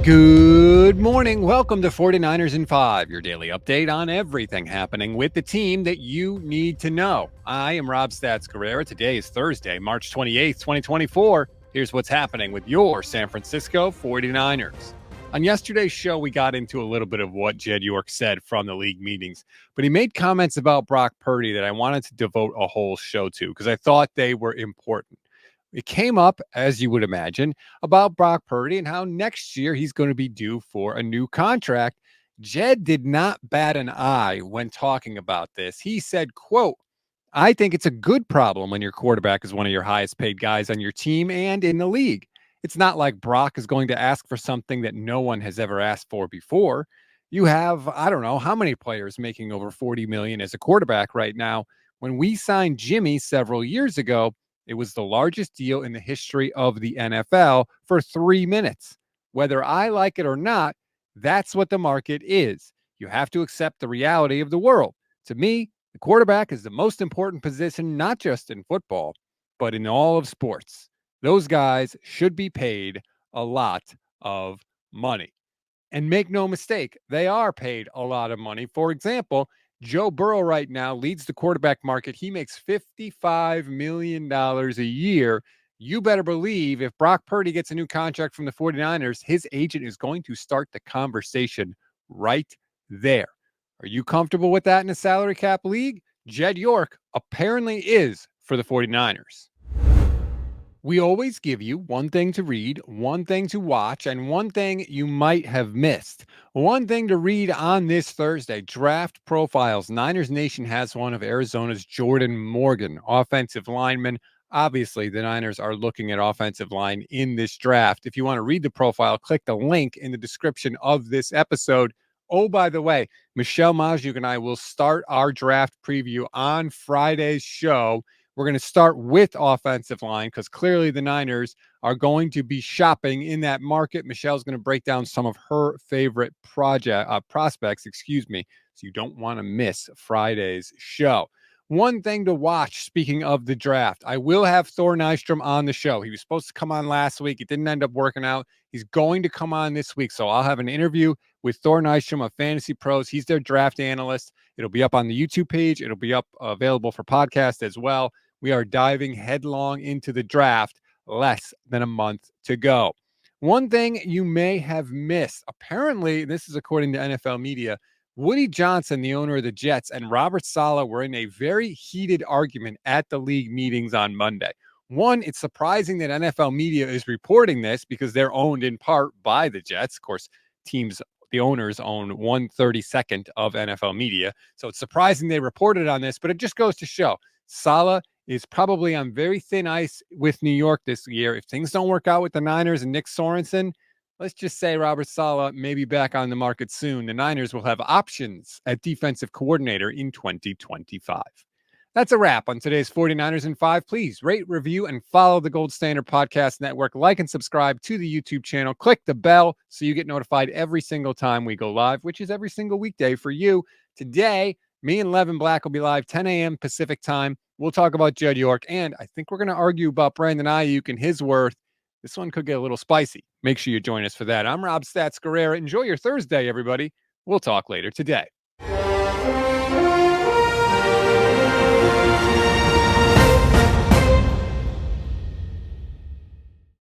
Good morning. Welcome to 49ers in 5, your daily update on everything happening with the team that you need to know. I am Rob Stats Guerrera. Today is Thursday, March 28th, 2024. Here's what's happening with your San Francisco 49ers. On yesterday's show, we got into a little bit of what Jed York said from the league meetings, but he made comments about Brock Purdy that I wanted to devote a whole show to because I thought they were important. It came up, as you would imagine, about Brock Purdy and how next year he's going to be due for a new contract. Jed did not bat an eye when talking about this. He said, quote, "I think it's a good problem when your quarterback is one of your highest paid guys on your team and in the league. It's not like Brock is going to ask for something that no one has ever asked for before. You have, I don't know how many players making over 40 million as a quarterback right now. When we signed Jimmy several years ago, it was the largest deal in the history of the NFL for 3 minutes. Whether I like it or not, that's what the market is. You have to accept the reality of the world. To me, the quarterback is the most important position, not just in football, but in all of sports. Those guys should be paid a lot of money. And make no mistake, they are paid a lot of money. For example, Joe Burrow right now leads the quarterback market. He makes $55 million a year. You better believe if Brock Purdy gets a new contract from the 49ers, his agent is going to start the conversation right there. Are you comfortable with that in a salary cap league? Jed York apparently is for the 49ers. We always give you one thing to read, one thing to watch, and one thing you might have missed. One thing to read on this Thursday, draft profiles. Niners Nation has one of Arizona's Jordan Morgan, offensive lineman. Obviously, the Niners are looking at offensive line in this draft. If you want to read the profile, click the link in the description of this episode. Oh, by the way, Michelle Majuk and I will start our draft preview on Friday's show. We're going to start with offensive line because clearly the Niners are going to be shopping in that market. Michelle's going to break down some of her favorite prospects, so you don't want to miss Friday's show. One thing to watch, speaking of the draft, I will have Thor Nystrom on the show. He was supposed to come on last week. It didn't end up working out. He's going to come on this week, so I'll have an interview with Thor Nystrom of Fantasy Pros. He's their draft analyst. It'll be up on the YouTube page. It'll be up available for podcast as well. We are diving headlong into the draft, less than a month to go. One thing you may have missed, apparently, this is according to NFL media, Woody Johnson, the owner of the Jets, and Robert Saleh were in a very heated argument at the league meetings on Monday. One, it's surprising that NFL media is reporting this because they're owned in part by the Jets. Of course, the owners own 1/32 of NFL media. So it's surprising they reported on this, but it just goes to show Saleh is probably on very thin ice with New York this year. If things don't work out with the Niners and Nick Sorensen, let's just say Robert Saleh may be back on the market soon. The Niners will have options at defensive coordinator in 2025. That's a wrap on today's 49ers in 5. Please rate, review, and follow the Gold Standard Podcast Network. Like and subscribe to the YouTube channel. Click the bell so you get notified every single time we go live, which is every single weekday for you. Today, me and Levin Black will be live 10 a.m. Pacific time. We'll talk about Jed York, and I think we're going to argue about Brandon Ayuk and his worth. This one could get a little spicy. Make sure you join us for that. I'm Rob Stats Guerrera. Enjoy your Thursday, everybody. We'll talk later today.